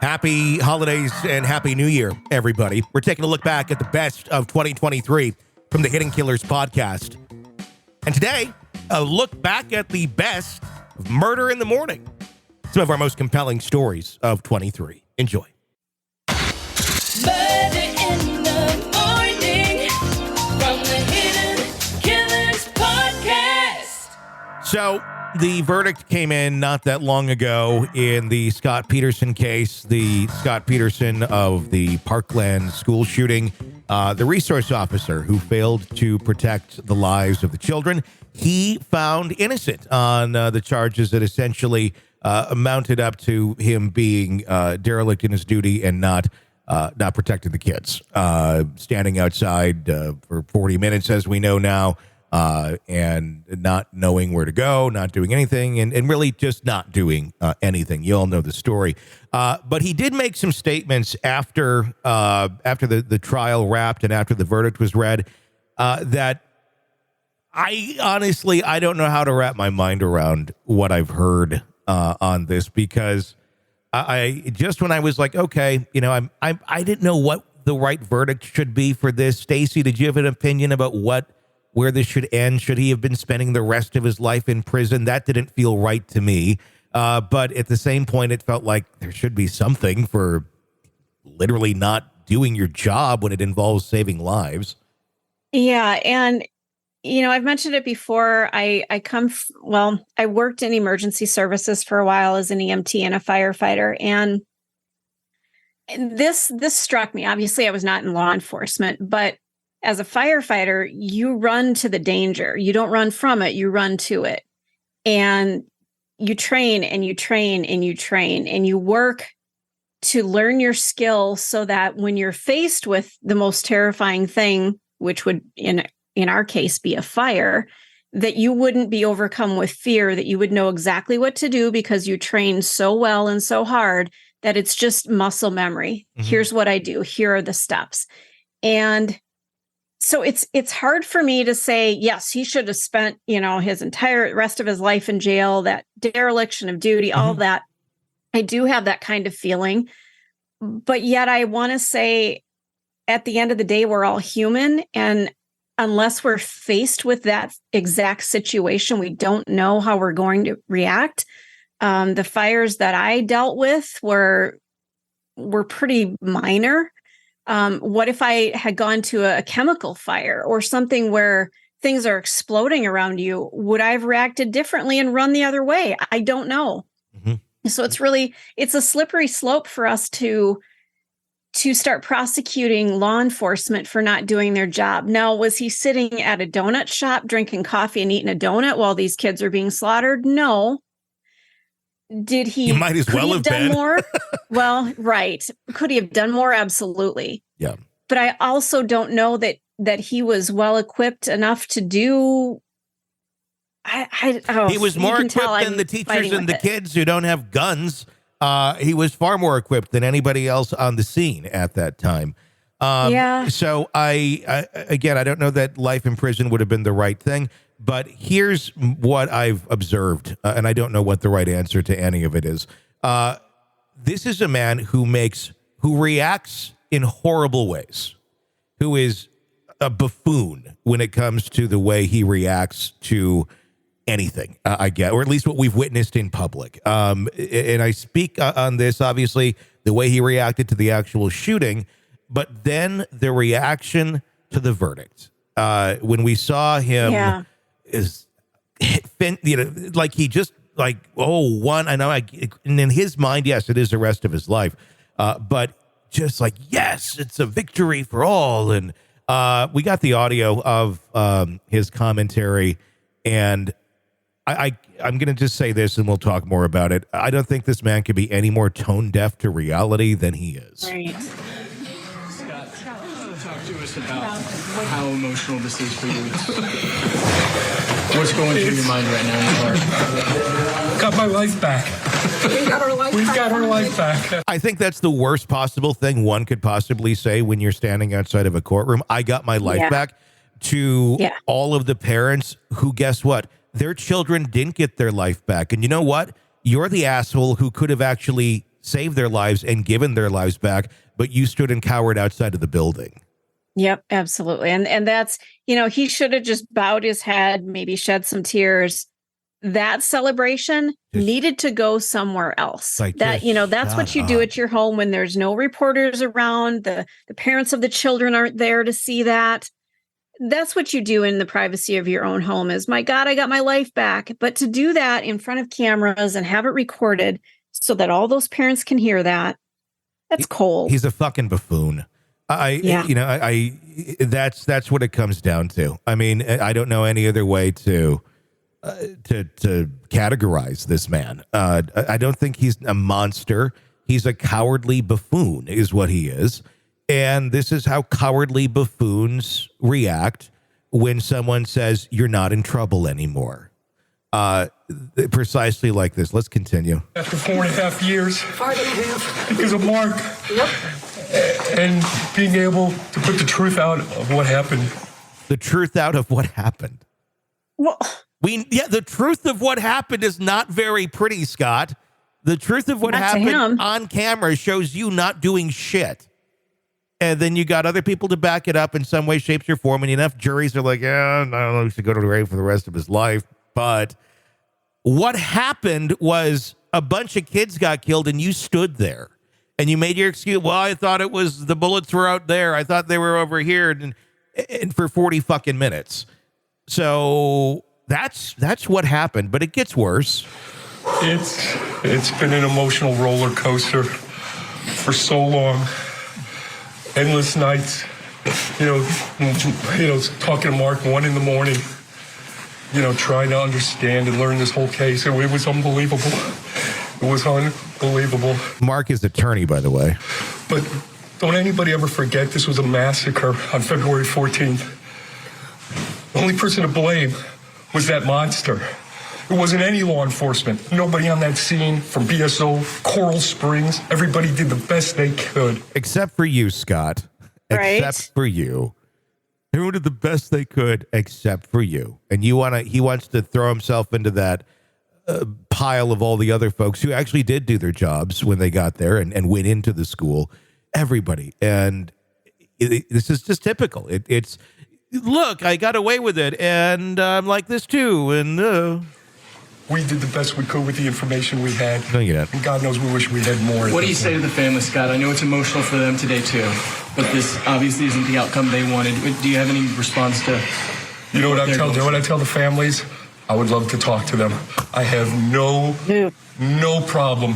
Happy holidays and happy new year, everybody. We're taking a look back at the best of 2023 from the Hidden Killers podcast. And today, a look back at the best of Murder in the Morning. Some of our most compelling stories of 23. Enjoy. Murder in the Morning from the Hidden Killers podcast. So, the verdict came in not that long ago in the Scot Peterson case, the Scot Peterson of the Parkland school shooting, the resource officer who failed to protect the lives of the children. He found innocent on the charges that essentially amounted up to him being derelict in his duty and not protecting the kids, standing outside for 40 minutes, as we know now. And not knowing where to go, not doing anything, and really just not doing anything. You all know the story. But he did make some statements after the trial wrapped and after the verdict was read that I honestly don't know how to wrap my mind around what I've heard on this, because I just when I was like, okay, you know, I didn't know what the right verdict should be for this. Stacy, did you have an opinion about where this should end? Should he have been spending the rest of his life in prison? That didn't feel right to me. But at the same point, it felt like there should be something for literally not doing your job when it involves saving lives. Yeah. And, you know, I've mentioned it before. I worked in emergency services for a while as an EMT and a firefighter. And this struck me. Obviously, I was not in law enforcement, but as a firefighter, you run to the danger. You don't run from it, you run to it. And you train and you train and you train and you work to learn your skill so that when you're faced with the most terrifying thing, which would in our case be a fire, that you wouldn't be overcome with fear, that you would know exactly what to do because you train so well and so hard that it's just muscle memory. Mm-hmm. Here's what I do. Here are the steps. And so it's hard for me to say, yes, he should have spent, you know, his entire rest of his life in jail, that dereliction of duty, all that. I do have that kind of feeling. But yet I want to say at the end of the day, we're all human. And unless we're faced with that exact situation, we don't know how we're going to react. The fires that I dealt with were pretty minor. What if I had gone to a chemical fire or something where things are exploding around you? Would I have reacted differently and run the other way? I don't know. Mm-hmm. So it's a slippery slope for us to start prosecuting law enforcement for not doing their job. Now, was he sitting at a donut shop, drinking coffee and eating a donut while these kids are being slaughtered? No. Did he? You might as well have done been. more? Well, right. Could he have done more? Absolutely. Yeah. But I also don't know that he was well equipped enough to do. He was more equipped than the teachers and the kids who don't have guns. He was far more equipped than anybody else on the scene at that time. Yeah. So I don't know that life in prison would have been the right thing. But here's what I've observed, and I don't know what the right answer to any of it is. This is a man who reacts in horrible ways, who is a buffoon when it comes to the way he reacts to anything, I get, or at least what we've witnessed in public. And I speak on this, obviously, the way he reacted to the actual shooting, but then the reaction to the verdict. When we saw him... Yeah. Like he just like, one. I know. And in his mind, yes, it is the rest of his life. But just like, yes, it's a victory for all. And we got the audio of his commentary. And I'm going to just say this and we'll talk more about it. I don't think this man could be any more tone deaf to reality than he is. Right. Scott, talk to us about how emotional this is for you. What's going through your mind right now in your heart? Got my life back. We got our life back. I think that's the worst possible thing one could possibly say when you're standing outside of a courtroom. I got my life back. To all of the parents who, guess what? Their children didn't get their life back. And you know what? You're the asshole who could have actually saved their lives and given their lives back, but you stood and cowered outside of the building. Yep, absolutely. And that's, he should have just bowed his head, maybe shed some tears. That celebration needed to go somewhere else. Like, that's what you do at your home when there's no reporters around. The parents of the children aren't there to see that. That's what you do in the privacy of your own home is, my God, I got my life back. But to do that in front of cameras and have it recorded so that all those parents can hear that, that's cold. He's a fucking buffoon. That's what it comes down to. I mean, I don't know any other way to categorize this man. I don't think he's a monster. He's a cowardly buffoon is what he is. And this is how cowardly buffoons react when someone says you're not in trouble anymore. Precisely like this. Let's continue. After 4.5 years. 5.5. Because of Mark. Yep. And being able to put the truth out of what happened. The truth out of what happened. Well, the truth of what happened is not very pretty, Scott. The truth of what happened on camera shows you not doing shit. And then you got other people to back it up in some way, shape, or form. And enough juries are like, I don't know, he should go to the grave for the rest of his life. But what happened was a bunch of kids got killed and you stood there. And you made your excuse. Well, I thought it was the bullets were out there. I thought they were over here. And for 40 fucking minutes. So that's what happened. But it gets worse. It's been an emotional roller coaster for so long. Endless nights, talking to Mark 1 a.m, trying to understand and learn this whole case. It was unbelievable. It was unbelievable. Mark is attorney, by the way. But don't anybody ever forget this was a massacre on February 14th. The only person to blame was that monster. It wasn't any law enforcement. Nobody on that scene from BSO, Coral Springs. Everybody did the best they could. Except for you, Scott. Right. Except for you. Everyone did the best they could except for you. And he wants to throw himself into that pile of all the other folks who actually did do their jobs when they got there and went into the school. Everybody. And this is just typical. It's, look, I got away with it. And I'm like this too. And we did the best we could with the information we had. No, you didn't. And God knows we wish we had more. What do you say to the family, Scott? I know it's emotional for them today, too. But this obviously isn't the outcome they wanted. Do you have any response to... You know what I tell the families? I would love to talk to them. I have no problem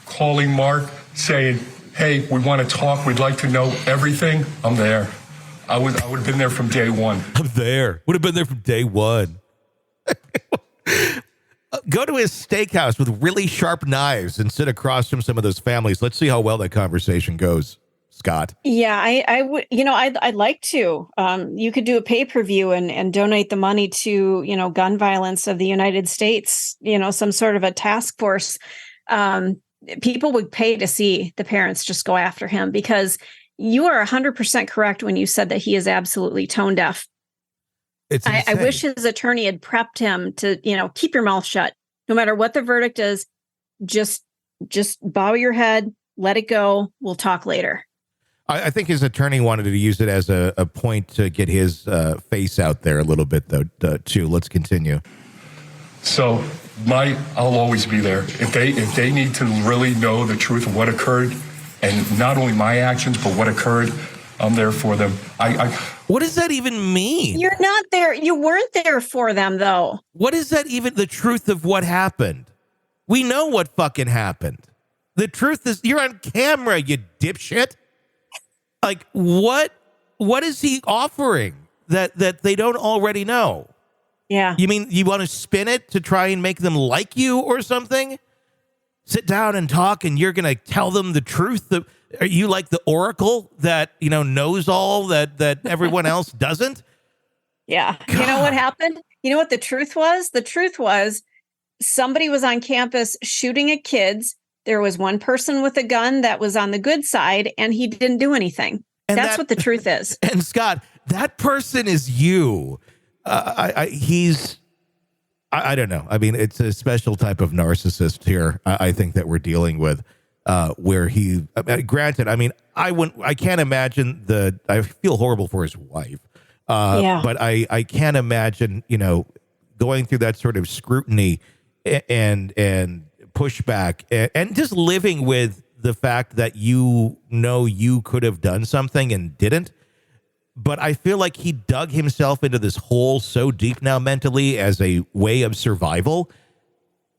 calling Mark, saying, hey, we want to talk. We'd like to know everything. I'm there. I would have been there from day one. I'm there. Would have been there from day one. Go to his steakhouse with really sharp knives and sit across from some of those families. Let's see how well that conversation goes, Scott. Yeah, I would, I'd like to. You could do a pay-per-view and donate the money to, gun violence of the United States, some sort of a task force. People would pay to see the parents just go after him because you are 100% correct when you said that he is absolutely tone deaf. I wish his attorney had prepped him to, keep your mouth shut. No matter what the verdict is, just bow your head, let it go. We'll talk later. I think his attorney wanted to use it as a point to get his face out there a little bit, though, too. Let's continue. So I'll always be there. If they need to really know the truth of what occurred, and not only my actions, but what occurred, I'm there for them. What does that even mean? You're not there. You weren't there for them, though. What is that even the truth of what happened? We know what fucking happened. The truth is you're on camera, you dipshit. Like, what is he offering that they don't already know? Yeah. You mean you want to spin it to try and make them like you or something? Sit down and talk and you're going to tell them the truth. Are you like the oracle that, knows all that everyone else doesn't? Yeah. God. You know what happened? You know what the truth was? The truth was somebody was on campus shooting at kids. There was one person with a gun that was on the good side and he didn't do anything. And that's what the truth is. And Scott, that person is you. I don't know. I mean, it's a special type of narcissist here, I think, that we're dealing with. where he, granted, I mean, I can't imagine I feel horrible for his wife. But I can't imagine, going through that sort of scrutiny and pushback and just living with the fact that you could have done something and didn't. But I feel like he dug himself into this hole so deep now mentally as a way of survival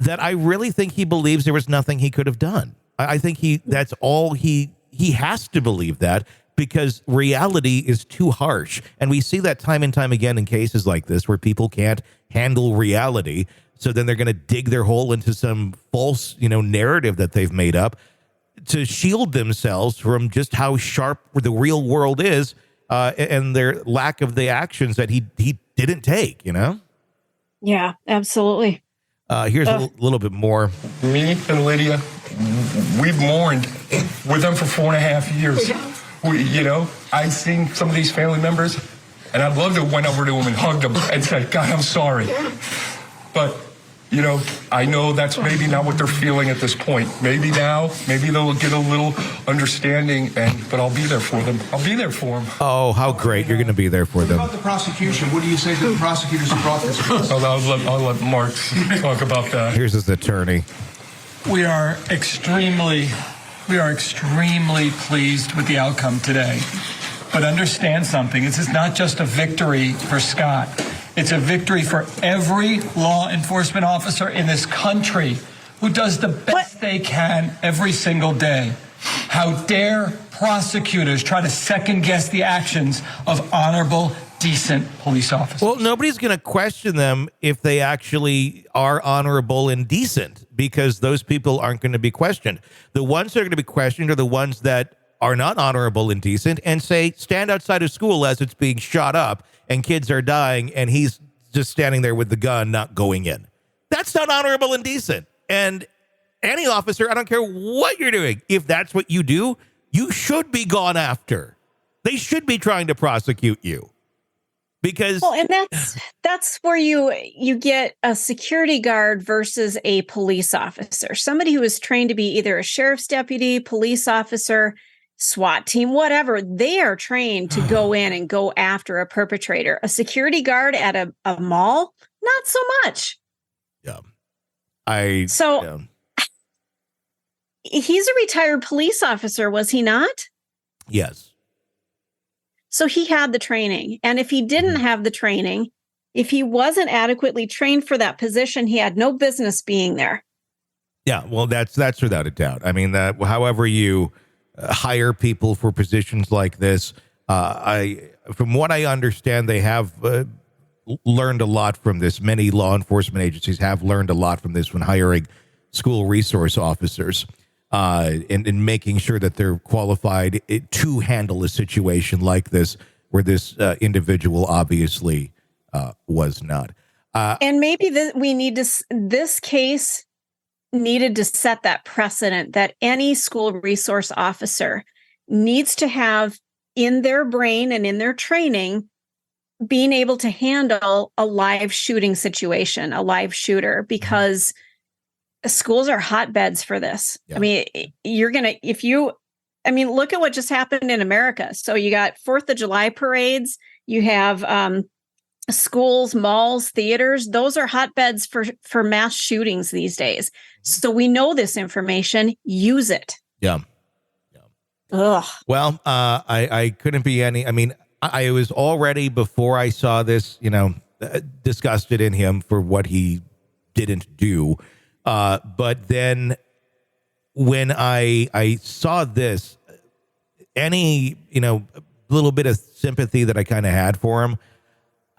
that I really think he believes there was nothing he could have done. I think that's all he has to believe that, because reality is too harsh. And we see that time and time again in cases like this where people can't handle reality. So then they're going to dig their hole into some false, narrative that they've made up to shield themselves from just how sharp the real world is, and their lack of the actions that he didn't take, Yeah, absolutely. Here's a little bit more. Me and Lydia, we've mourned with them for 4.5 years. I seen some of these family members, and I'd love to went over to them and hugged them and said, God, I'm sorry. But, I know that's maybe not what they're feeling at this point. Maybe now, maybe they'll get a little understanding, but I'll be there for them. I'll be there for them. Oh, how great. You're going to be there for them. What about the prosecution? What do you say to the prosecutors who brought this case? I'll let Mark talk about that. Here's his attorney. We are extremely pleased with the outcome today. But understand something. This is not just a victory for Scot. It's a victory for every law enforcement officer in this country who does the best they can every single day. How dare prosecutors try to second guess the actions of honorable, decent police officers? Well, nobody's going to question them if they actually are honorable and decent, because those people aren't going to be questioned. The ones that are going to be questioned are the ones that are not honorable and decent and say, stand outside of school as it's being shot up and kids are dying and he's just standing there with the gun, not going in. That's not honorable and decent. And any officer, I don't care what you're doing, if that's what you do, you should be gone after. They should be trying to prosecute you. Because and that's where you get a security guard versus a police officer, somebody who is trained to be either a sheriff's deputy, police officer, SWAT team, whatever. They are trained to go in and go after a perpetrator. A security guard at a mall, not so much. Yeah, he's a retired police officer, was he not? Yes. So he had the training. And if he didn't have the training, if he wasn't adequately trained for that position, he had no business being there. Yeah, well, that's without a doubt. I mean, that however you hire people for positions like this, from what I understand, they have learned a lot from this. Many law enforcement agencies have learned a lot from this when hiring school resource officers. And making sure that they're qualified to handle a situation like this, where this individual obviously was not. And maybe this case needed to set that precedent that any school resource officer needs to have in their brain and in their training, being able to handle a live shooting situation, a live shooter, because schools are hotbeds for this. Yeah. I mean, look at what just happened in America. So you got 4th of July parades, you have schools, malls, theaters. Those are hotbeds for mass shootings these days. So we know this information, use it. Yeah. Ugh. Well, I couldn't be any, I was already, before I saw this, disgusted in him for what he didn't do. But then when I saw this, any, little bit of sympathy that I kind of had for him,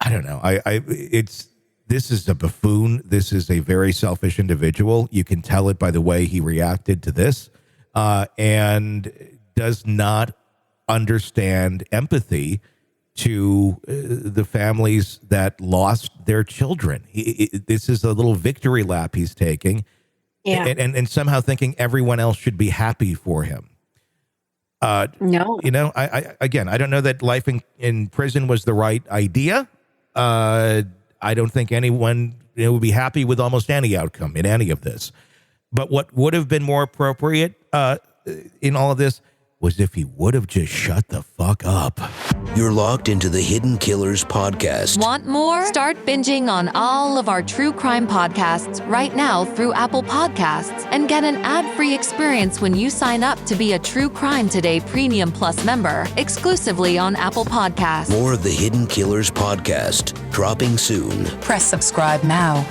I don't know. This is a buffoon. This is a very selfish individual. You can tell it by the way he reacted to this, and does not understand empathy to the families that lost their children. This is a little victory lap he's taking, and somehow thinking everyone else should be happy for him. No, I don't know that life in prison was the right idea. I don't think anyone would be happy with almost any outcome in any of this. But what would have been more appropriate in all of this was if he would have just shut the fuck up. You're locked into the Hidden Killers podcast. Want more? Start binging on all of our true crime podcasts right now through Apple Podcasts and get an ad-free experience when you sign up to be a True Crime Today Premium Plus member exclusively on Apple Podcasts. More of the Hidden Killers podcast dropping soon. Press subscribe now.